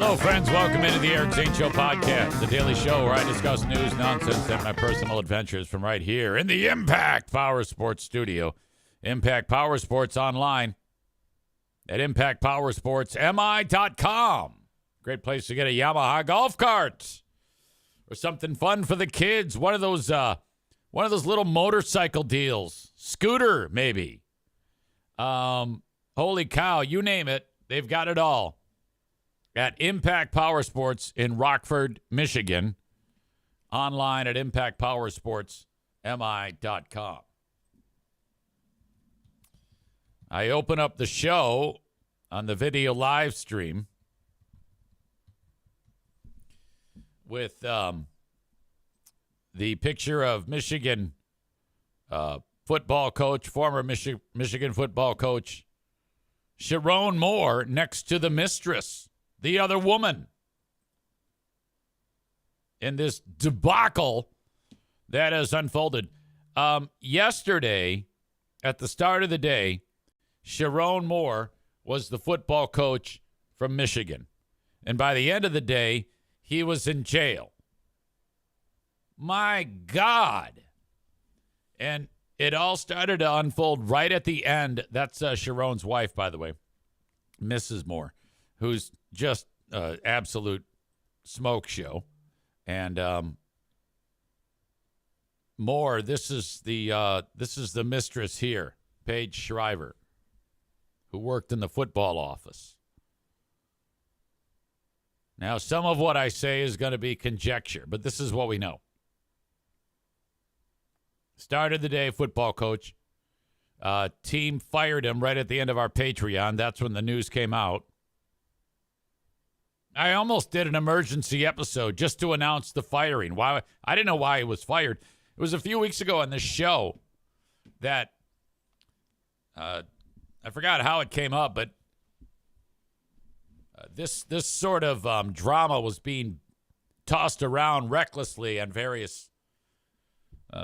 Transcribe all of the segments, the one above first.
Hello, friends. Welcome into the Eric Zane Show podcast, the daily show where I discuss news, nonsense, and my personal adventures from right here in the Impact Power Sports studio. Impact Power Sports online at impactpowersportsmi.com. Great place to get a Yamaha golf cart or something fun for the kids. One of those little motorcycle deals, scooter maybe. Holy cow, you name it, they've got it all. At Impact Power Sports in Rockford, Michigan. Online at impactpowersportsmi.com. I open up the show on the video live stream with the picture of Michigan football coach, former Michigan football coach, Sharon Moore, next to the mistress, the other woman, in this debacle that has unfolded. Yesterday, at the start of the day, Sharon Moore was the football coach from Michigan. And by the end of the day, he was in jail. My God. And it all started to unfold right at the end. That's Sharon's wife, by the way, Mrs. Moore, who's just absolute smoke show. And Moore, this is the mistress here, Paige Shriver, who worked in the football office. Now, some of what I say is going to be conjecture, but this is what we know. Started the day, football coach. Team fired him right at the end of our Patreon. That's when the news came out. I almost did an emergency episode just to announce the firing. Why? I didn't know why he was fired. It was a few weeks ago on this show that I forgot how it came up, but this sort of drama was being tossed around recklessly on various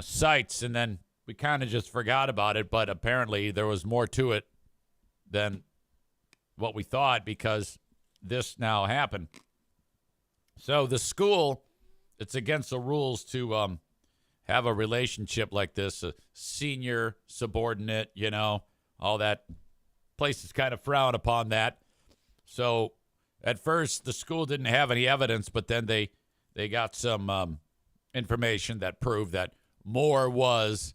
sites, and then we kind of just forgot about it. But apparently there was more to it than what we thought, because this now happened. So the school, it's against the rules to have a relationship like this, a senior subordinate, all that. Places kind of frown upon that. So at first the school didn't have any evidence, but then they got some information that proved that Moore was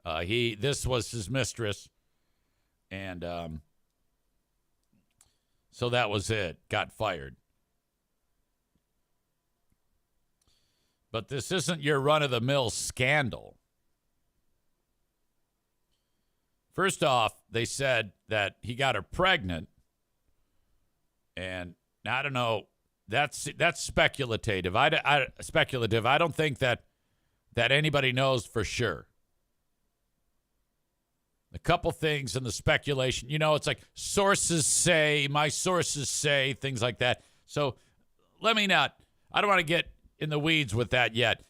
this was his mistress, and so that was it. Got fired. But this isn't your run-of-the-mill scandal. First off, they said that he got her pregnant, and I don't know. That's speculative. Speculative. I don't think that anybody knows for sure. A couple things in the speculation. It's like sources say, my sources say, things like that. So I don't want to get in the weeds with that yet.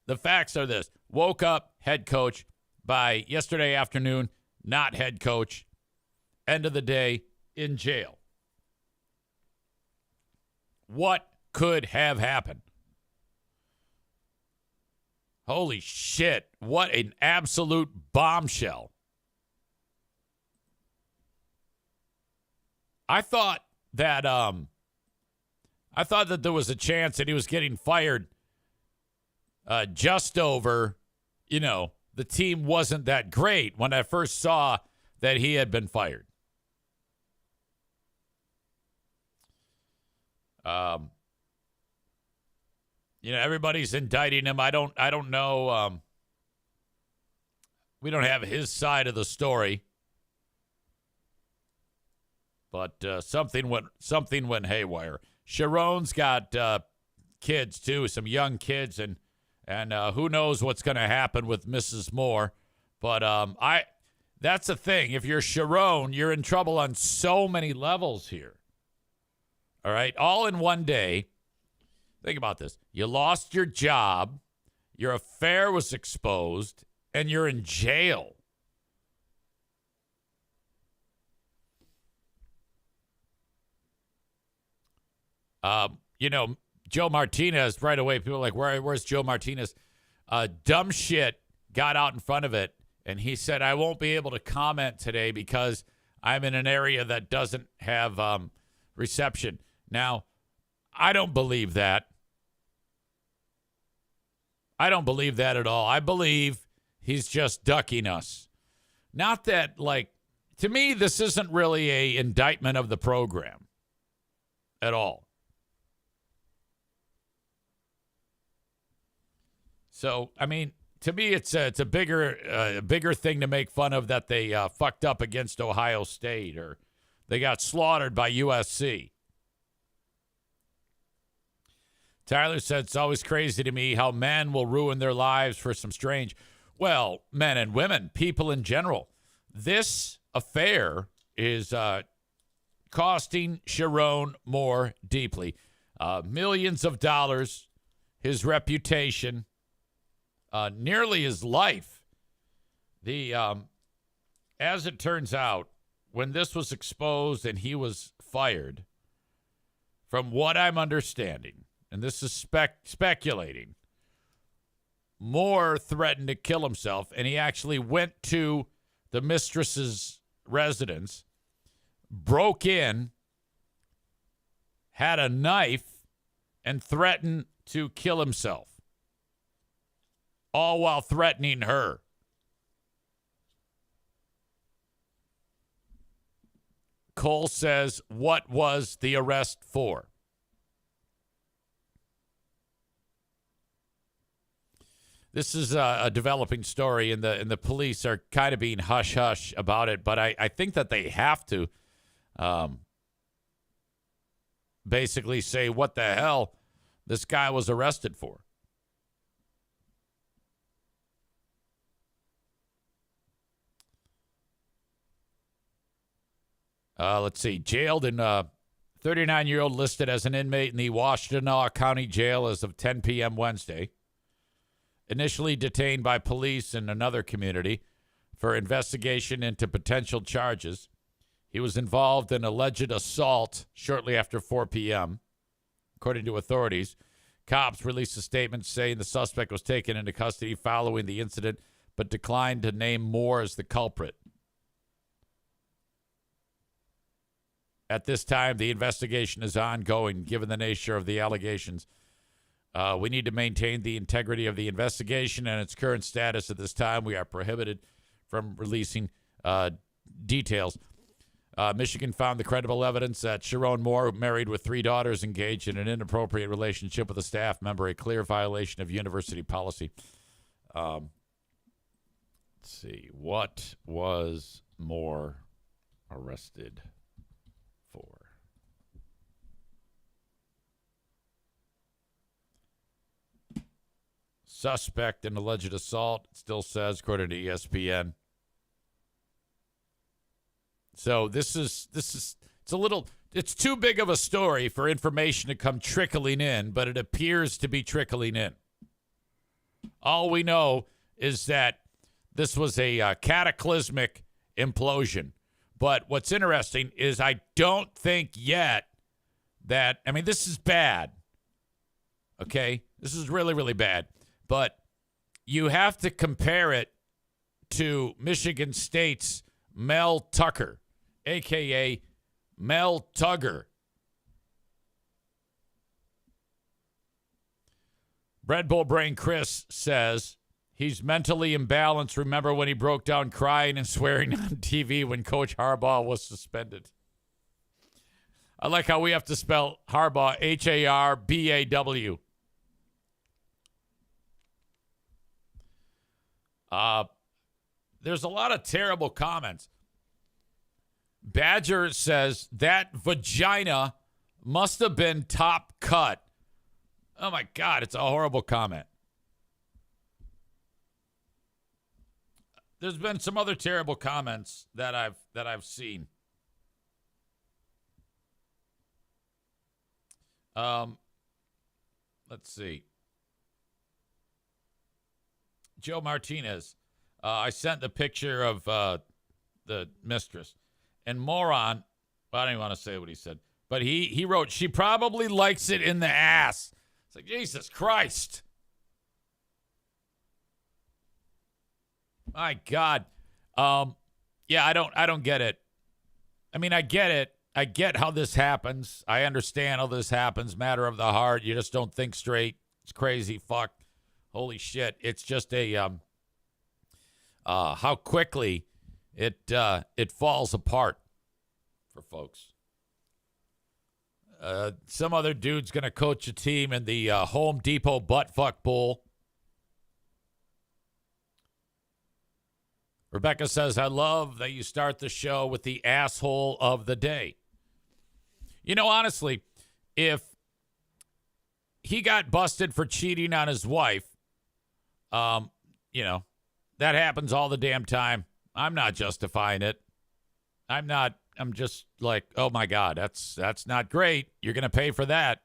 The facts are this. Woke up, head coach. By yesterday afternoon, not head coach. End of the day, in jail. What could have happened? Holy shit. What an absolute bombshell. I thought that there was a chance that he was getting fired just over, the team wasn't that great when I first saw that he had been fired. Everybody's indicting him. I don't know. We don't have his side of the story. But something went haywire. Sharon's got kids too, some young kids, and who knows what's going to happen with Mrs. Moore. But that's the thing. If you're Sharon, you're in trouble on so many levels here. All right, all in one day. Think about this. You lost your job, your affair was exposed, and you're in jail. Joe Martinez, right away, people are like, where's Joe Martinez? Dumb shit got out in front of it, and he said, I won't be able to comment today because I'm in an area that doesn't have reception. Now, I don't believe that. I don't believe that at all. I believe he's just ducking us. Not that, to me, this isn't really a indictment of the program at all. So, I mean, to me, it's a bigger thing to make fun of that they fucked up against Ohio State or they got slaughtered by USC. Tyler said, it's always crazy to me how men will ruin their lives for some strange, well, men and women, people in general. This affair is costing Sharon Moore deeply. Millions of dollars, his reputation, nearly his life. As it turns out, when this was exposed and he was fired, from what I'm understanding, and this is speculating, Moore threatened to kill himself, and he actually went to the mistress's residence, broke in, had a knife, and threatened to kill himself, all while threatening her. Cole says, what was the arrest for? This is a developing story, and the police are kind of being hush-hush about it, but I think that they have to basically say what the hell this guy was arrested for. Let's see. Jailed in 39-year-old listed as an inmate in the Washtenaw County Jail as of 10 p.m. Wednesday. Initially detained by police in another community for investigation into potential charges. He was involved in alleged assault shortly after 4 p.m., according to authorities. Cops released a statement saying the suspect was taken into custody following the incident, but declined to name Moore as the culprit. At this time, the investigation is ongoing, given the nature of the allegations. We need to maintain the integrity of the investigation and its current status. At this time, we are prohibited from releasing details. Michigan found the credible evidence that Sharon Moore, married with 3 daughters, engaged in an inappropriate relationship with a staff member, a clear violation of university policy. Let's see. What was Moore arrested for? Suspect in alleged assault, it still says, according to ESPN. So it's too big of a story for information to come trickling in, but it appears to be trickling in. All we know is that this was a cataclysmic implosion. But what's interesting is I don't think yet that, this is bad. Okay? This is really, really bad. But you have to compare it to Michigan State's Mel Tucker, a.k.a. Mel Tugger. Red Bull Brain Chris says he's mentally imbalanced. Remember when he broke down crying and swearing on TV when Coach Harbaugh was suspended? I like how we have to spell Harbaugh, Harbaw. There's a lot of terrible comments. Badger says that vagina must have been top cut. Oh my God, it's a horrible comment. There's been some other terrible comments that I've seen. Let's see. Joe Martinez. I sent the picture of the mistress. And moron, I don't even want to say what he said. But he wrote, she probably likes it in the ass. It's like, Jesus Christ. My God. Yeah, I don't get it. I mean, I get it. I get how this happens. I understand how this happens. Matter of the heart. You just don't think straight. It's crazy. Fuck. Holy shit. It's just a how quickly it falls apart for folks. Some other dude's gonna coach a team in the Home Depot Buttfuck Bowl. Rebecca says, I love that you start the show with the asshole of the day. You know, honestly, if he got busted for cheating on his wife, you know, that happens all the damn time. I'm not justifying it. I'm just like, oh my God, that's not great. You're going to pay for that.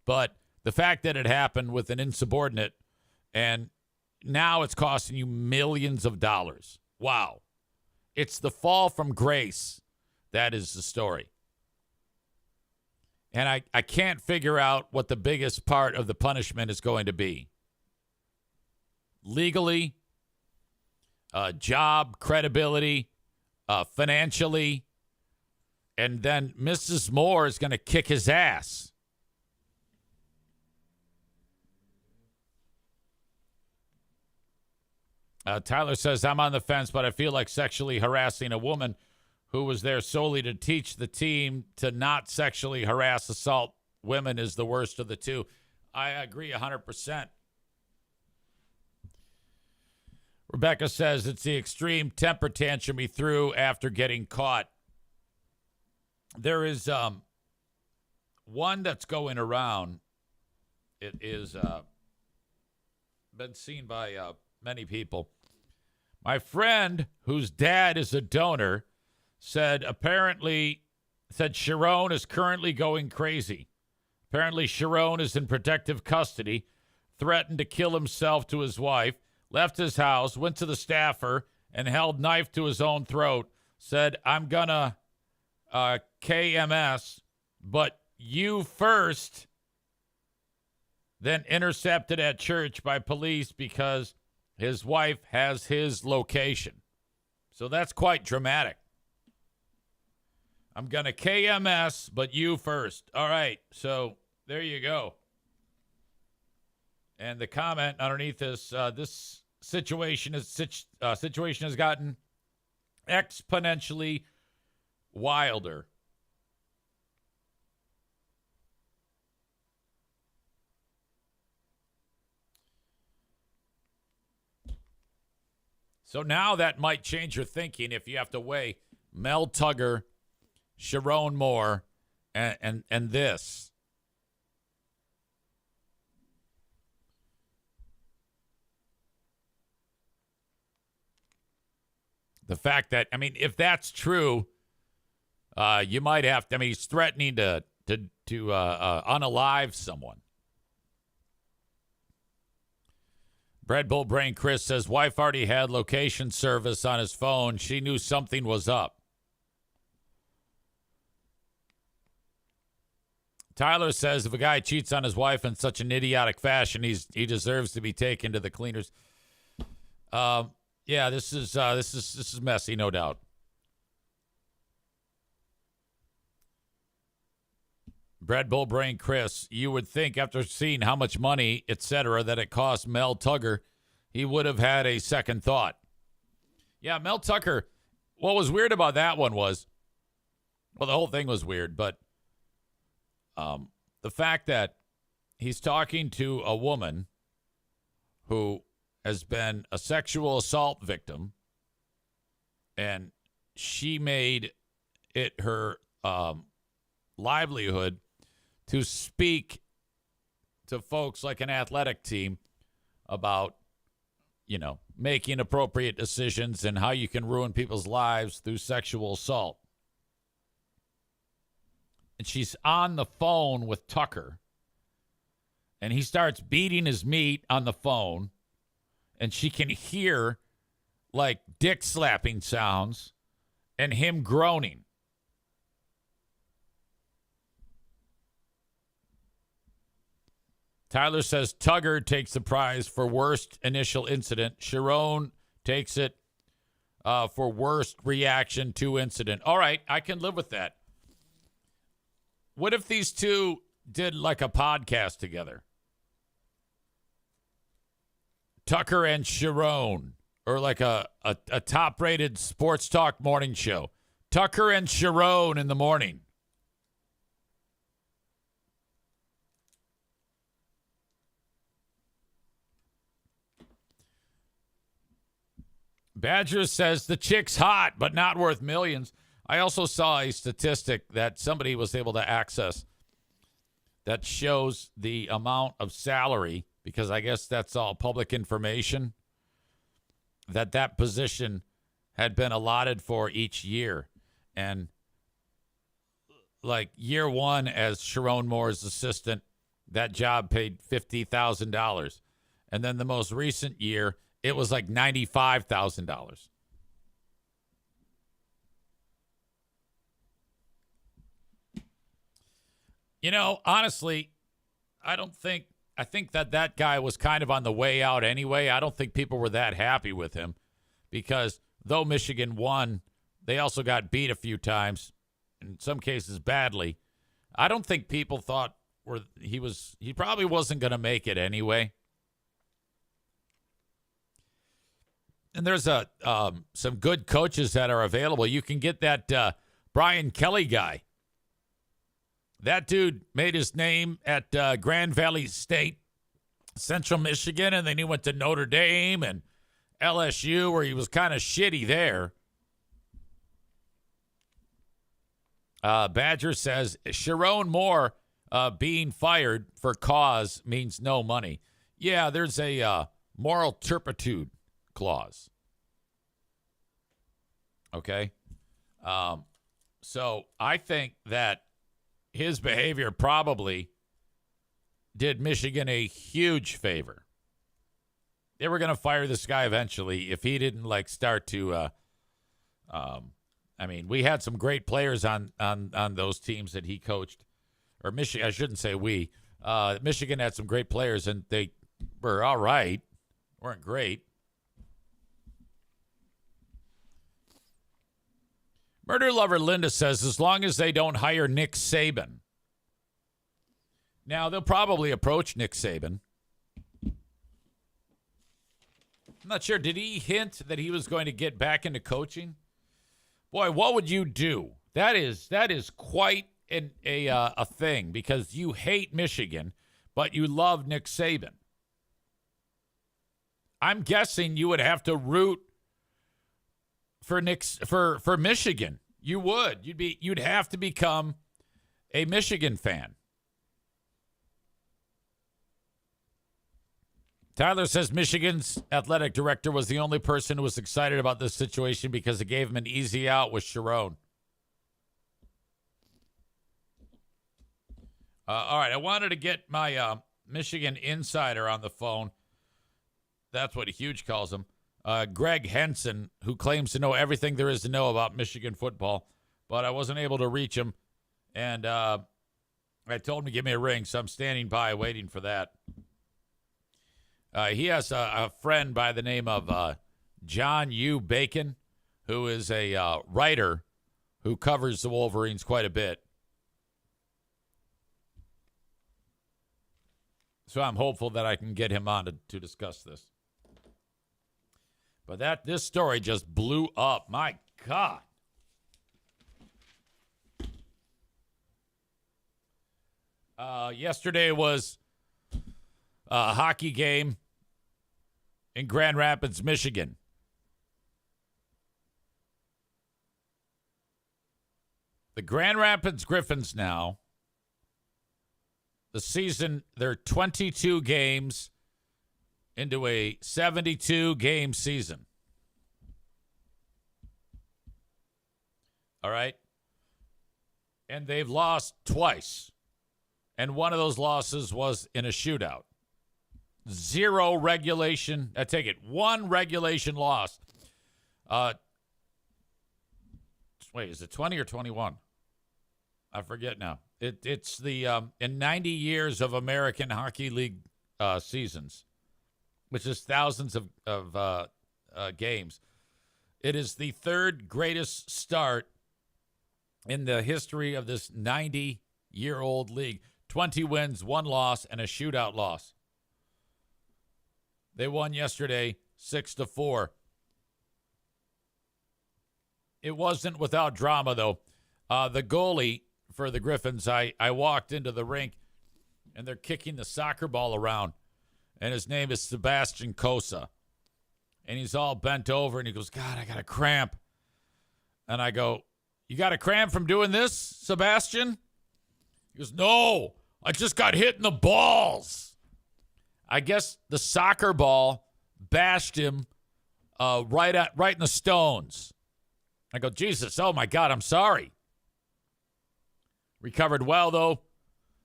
But the fact that it happened with an insubordinate and now it's costing you millions of dollars. Wow. It's the fall from grace. That is the story. And I can't figure out what the biggest part of the punishment is going to be. Legally, job, credibility, financially, and then Mrs. Moore is going to kick his ass. Tyler says, I'm on the fence, but I feel like sexually harassing a woman who was there solely to teach the team to not sexually harass, assault women is the worst of the two. I agree 100%. Rebecca says it's the extreme temper tantrum he threw after getting caught. There is one that's going around. It is been seen by many people. My friend, whose dad is a donor, said Sharon is currently going crazy. Apparently, Sharon is in protective custody, threatened to kill himself to his wife, left his house, went to the staffer, and held knife to his own throat, said, I'm gonna KMS, but you first, then intercepted at church by police because his wife has his location. So that's quite dramatic. I'm going to KMS, but you first. All right, so there you go. And the comment underneath this, this situation has gotten exponentially wilder. So now that might change your thinking if you have to weigh Mel Tugger, Sharon Moore, and this. The fact that, I mean, if that's true, you might have to, I mean, he's threatening to unalive someone. Bread Bull Brain Chris says, wife already had location service on his phone. She knew something was up. Tyler says, if a guy cheats on his wife in such an idiotic fashion, he deserves to be taken to the cleaners. Yeah, this is messy, no doubt. Bread Bull Brain Chris, you would think after seeing how much money, etc., that it cost Mel Tugger, he would have had a second thought. Yeah, Mel Tucker, what was weird about that one was, well, the whole thing was weird, but the fact that he's talking to a woman who has been a sexual assault victim, and she made it her livelihood to speak to folks like an athletic team about, you know, making appropriate decisions and how you can ruin people's lives through sexual assault. And she's on the phone with Tucker, and he starts beating his meat on the phone, and she can hear like dick slapping sounds and him groaning. Tyler says Tugger takes the prize for worst initial incident. Sharon takes it for worst reaction to incident. All right, I can live with that. What if these two did like a podcast together? Tucker and Sharon, or like a top-rated sports talk morning show. Tucker and Sharon in the morning. Badger says the chick's hot, but not worth millions. I also saw a statistic that somebody was able to access that shows the amount of salary, because I guess that's all public information, that position had been allotted for each year. And like year one as Sharon Moore's assistant, that job paid $50,000. And then the most recent year, it was like $95,000. You know, honestly, I think that guy was kind of on the way out anyway. I don't think people were that happy with him because though Michigan won, they also got beat a few times, in some cases badly. I don't think people thought he probably wasn't going to make it anyway. And there's some good coaches that are available. You can get that Brian Kelly guy. That dude made his name at Grand Valley State, Central Michigan, and then he went to Notre Dame and LSU, where he was kind of shitty there. Badger says Sharon Moore being fired for cause means no money. Yeah, there's a moral turpitude clause. Okay. So I think that his behavior probably did Michigan a huge favor. They were going to fire this guy eventually if he didn't start to I mean, we had some great players on those teams that he coached. Or Michigan, I shouldn't say we. Michigan had some great players, and they were all right. Weren't great. Murder Lover Linda says, as long as they don't hire Nick Saban. Now, they'll probably approach Nick Saban. I'm not sure. Did he hint that he was going to get back into coaching? Boy, what would you do? That is quite a thing, because you hate Michigan, but you love Nick Saban. I'm guessing you would have to root for Michigan. You would. You'd have to become a Michigan fan. Tyler says Michigan's athletic director was the only person who was excited about this situation because it gave him an easy out with Sharon. All right, I wanted to get my Michigan insider on the phone. That's what Huge calls him. Greg Henson, who claims to know everything there is to know about Michigan football, but I wasn't able to reach him. And I told him to give me a ring, so I'm standing by waiting for that. He has a friend by the name of John U. Bacon, who is a writer who covers the Wolverines quite a bit. So I'm hopeful that I can get him on to discuss this. But this story just blew up. My God. Yesterday was a hockey game in Grand Rapids, Michigan. The Grand Rapids Griffins now, the season, they're 22 games into a 72-game season. All right? And they've lost twice. And one of those losses was in a shootout. 0 regulation. I take it. 1 regulation loss. Wait, is it 20 or 21? I forget now. It's the in 90 years of American Hockey League seasons, which is thousands of games. It is the third greatest start in the history of this 90-year-old league. 20 wins, 1 loss, and a shootout loss. They won yesterday 6-4. It wasn't without drama, though. The goalie for the Griffins, I walked into the rink, and they're kicking the soccer ball around, and his name is Sebastian Cossa. And he's all bent over, and he goes, God, I got a cramp. And I go, you got a cramp from doing this, Sebastian? He goes, no, I just got hit in the balls. I guess the soccer ball bashed him right in the stones. I go, Jesus, oh, my God, I'm sorry. Recovered well, though.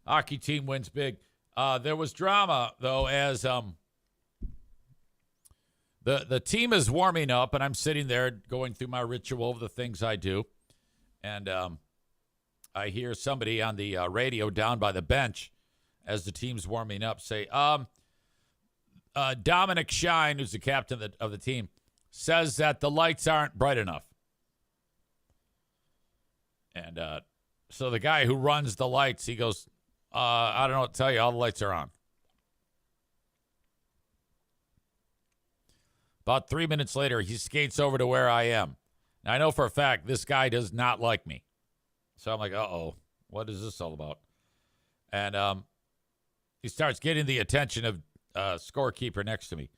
Hockey team wins big. There was drama, though, as the team is warming up, and I'm sitting there going through my ritual of the things I do. And I hear somebody on the radio down by the bench as the team's warming up say, Dominic Shine, who's the captain of the team, says that the lights aren't bright enough. And so the guy who runs the lights, he goes, I don't know what to tell you. All the lights are on. About 3 minutes later, he skates over to where I am. Now, I know for a fact this guy does not like me. So I'm like, uh-oh, what is this all about? And he starts getting the attention of scorekeeper next to me,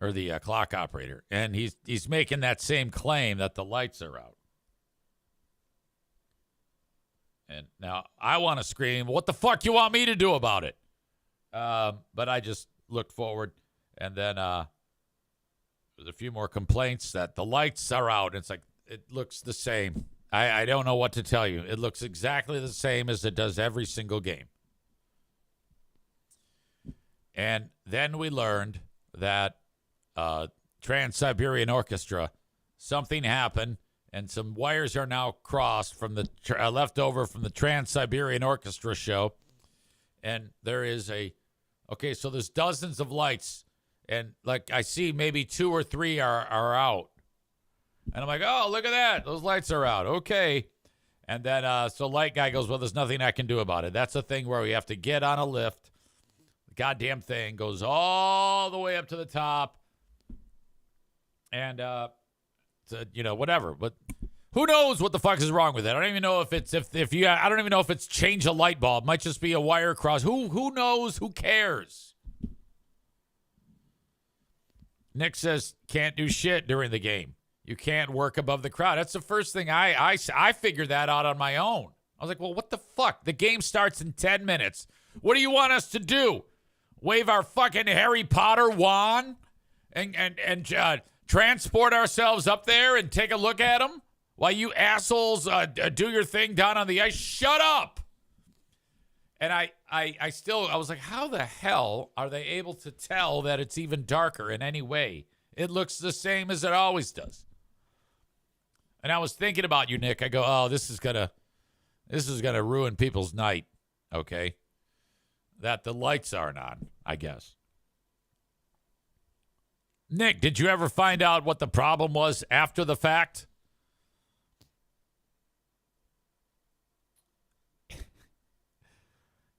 or the clock operator. And he's making that same claim that the lights are out. And now I want to scream, what the fuck you want me to do about it? But I just looked forward, and then there's a few more complaints that the lights are out. It's like, it looks the same. I don't know what to tell you. It looks exactly the same as it does every single game. And then we learned that Trans-Siberian Orchestra, something happened, and some wires are now crossed from the left over from the Trans-Siberian Orchestra show. And there is so there's dozens of lights. And, like, I see maybe 2 or 3 are out. And I'm like, oh, look at that. Those lights are out. Okay. And then, so light guy goes, well, there's nothing I can do about it. That's a thing where we have to get on a lift. The goddamn thing goes all the way up to the top. And, whatever. But who knows what the fuck is wrong with it? I don't even know if it's, I don't even know if it's change a light bulb. It might just be a wire cross. Who knows? Who cares? Nick says, can't do shit during the game. You can't work above the crowd. That's the first thing I figured that out on my own. I was like, well, what the fuck? The game starts in 10 minutes. What do you want us to do? Wave our fucking Harry Potter wand and transport ourselves up there and take a look at them while you assholes do your thing down on the ice? Shut up. And I was like, how the hell are they able to tell that it's even darker in any way? It looks the same as it always does. And I was thinking about you, Nick. I go, oh, this is gonna ruin people's night. Okay, that the lights aren't on, I guess. Nick, did you ever find out what the problem was after the fact?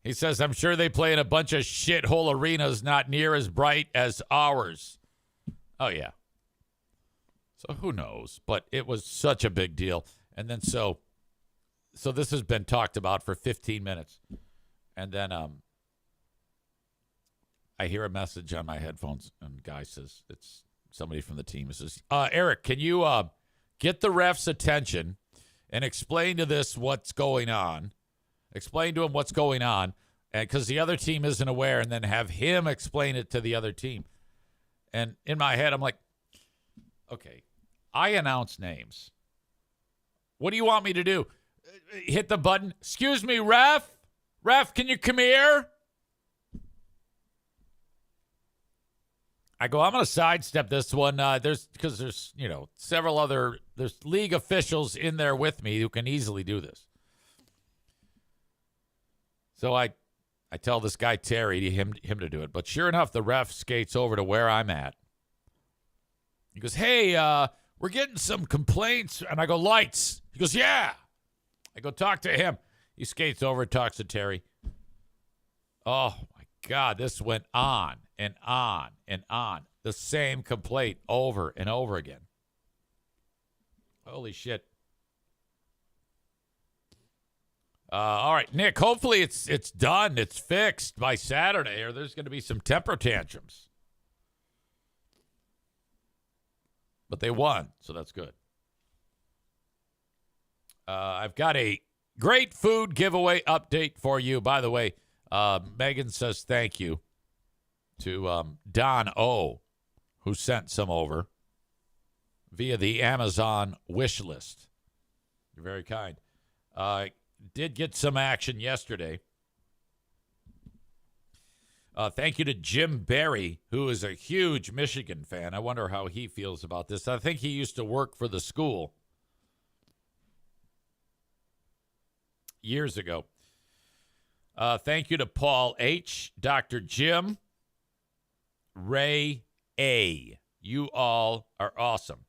He says, I'm sure they play in a bunch of shithole arenas not near as bright as ours. Oh, yeah. So who knows? But it was such a big deal. And then so this has been talked about for 15 minutes. And then I hear a message on my headphones, and guy says, it's somebody from the team. It says, Eric, can you get the ref's attention and explain to this what's going on? Explain to him what's going on, and because the other team isn't aware, and then have him explain it to the other team. And in my head, I'm like, okay, I announce names. What do you want me to do? Hit the button. Excuse me, ref? Ref, can you come here? I go, I'm going to sidestep this one. There's several other, there's league officials in there with me who can easily do this. So I tell this guy, Terry, him to do it. But sure enough, the ref skates over to where I'm at. He goes, hey, we're getting some complaints. And I go, lights. He goes, yeah. I go, talk to him. He skates over, talks to Terry. Oh, my God. This went on and on and on. The same complaint over and over again. Holy shit. All right, Nick, hopefully it's done. It's fixed by Saturday, or there's going to be some temper tantrums. But they won, so that's good. I've got a great food giveaway update for you. By the way, Megan says thank you to Don O, who sent some over via the Amazon wish list. You're very kind. Did get some action yesterday. Thank you to Jim Barry, who is a huge Michigan fan. I wonder how he feels about this. I think he used to work for the school years ago. Thank you to Paul H., Dr. Jim, Ray A. You all are awesome.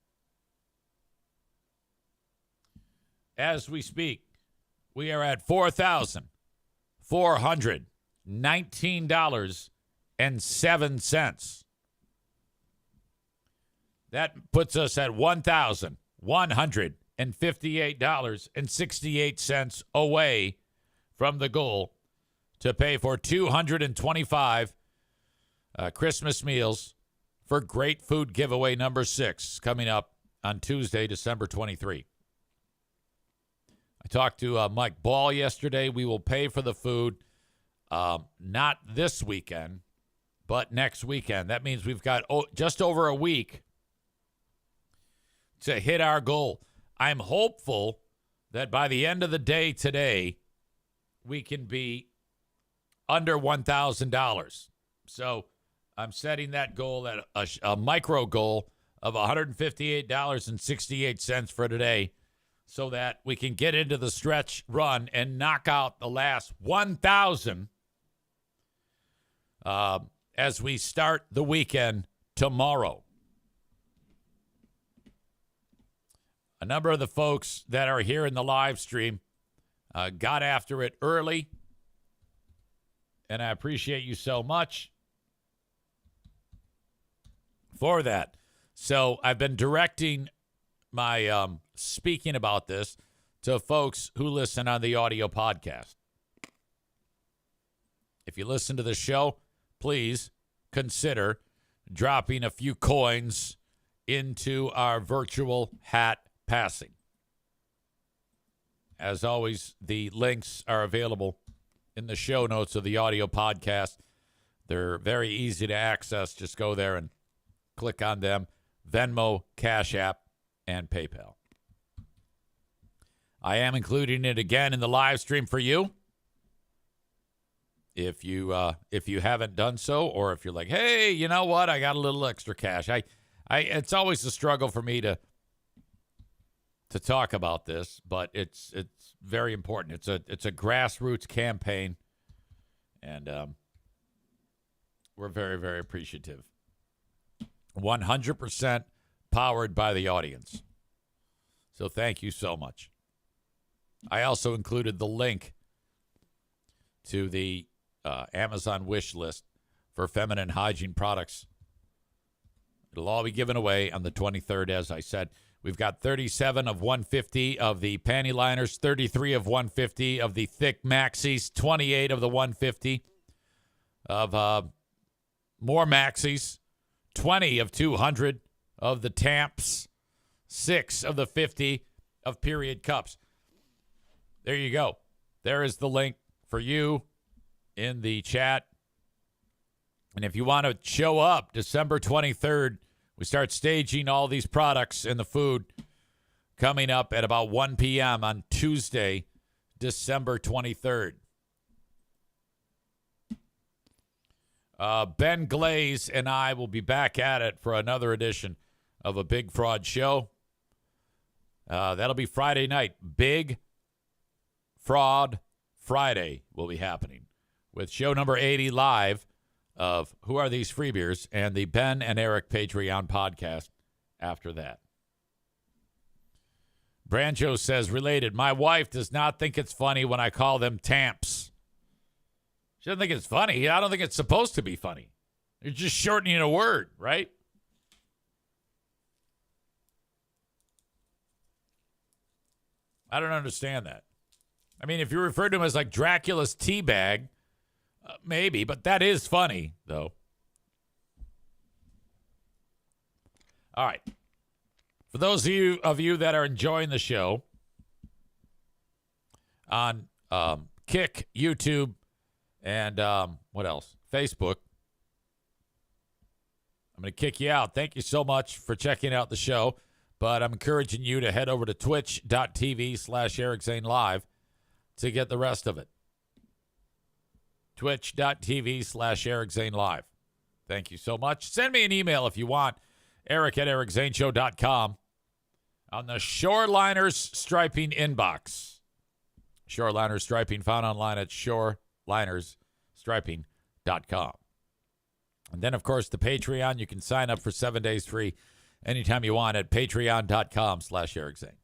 As we speak, we are at $4,419.07. That puts us at $1,158.68 away from the goal to pay for 225 Christmas meals for Great Food Giveaway number 6 coming up on Tuesday, December 23. I talked to Mike Ball yesterday. We will pay for the food not this weekend, but next weekend. That means we've got just over a week to hit our goal. I'm hopeful that by the end of the day today, we can be under $1,000. So I'm setting that goal at a micro goal of $158.68 for today, so that we can get into the stretch run and knock out the last 1,000 as we start the weekend tomorrow. A number of the folks that are here in the live stream got after it early, and I appreciate you so much for that. So I've been directing my speaking about this to folks who listen on the audio podcast. If you listen to the show, please consider dropping a few coins into our virtual hat passing. As always, the links are available in the show notes of the audio podcast. They're very easy to access. Just go there and click on them. Venmo, Cash App, and PayPal. I am including it again in the live stream for you. If you haven't done so, or if you're like, hey, you know what, I got a little extra cash. It's always a struggle for me to talk about this, but it's very important. It's a grassroots campaign, and we're very, very appreciative. 100% powered by the audience. So thank you so much. I also included the link to the Amazon wish list for feminine hygiene products. It'll all be given away on the 23rd, as I said. We've got 37 of 150 of the panty liners, 33 of 150 of the thick maxis, 28 of the 150 of more maxis, 20 of 200 of the tamps, 6 of the 50 of period cups. There you go. There is the link for you in the chat. And if you want to show up December 23rd, we start staging all these products and the food coming up at about 1 p.m. on Tuesday, December 23rd. Ben Glaze and I will be back at it for another edition of a Big Fraud Show. That'll be Friday night. Big Fraud Friday will be happening with show number 80 live of Who Are These Free Beers and the Ben and Eric Patreon podcast after that. Brancho says, related, my wife does not think it's funny when I call them tamps. She doesn't think it's funny. I don't think it's supposed to be funny. You're just shortening a word, right? I don't understand that. I mean, if you refer to him as like Dracula's tea bag, maybe, but that is funny, though. All right. For those of you that are enjoying the show on Kick, YouTube, and what else? Facebook. I'm going to kick you out. Thank you so much for checking out the show, but I'm encouraging you to head over to twitch.tv/Eric Zane Live to get the rest of it. Twitch.tv/Eric Zane Live. Thank you so much. Send me an email if you want. Eric@ericzaneshow.com on the Shoreliners Striping inbox. Shoreliners Striping found online at shorelinersstriping.com. And then, of course, the Patreon. You can sign up for 7 days free anytime you want at patreon.com/Eric Zane.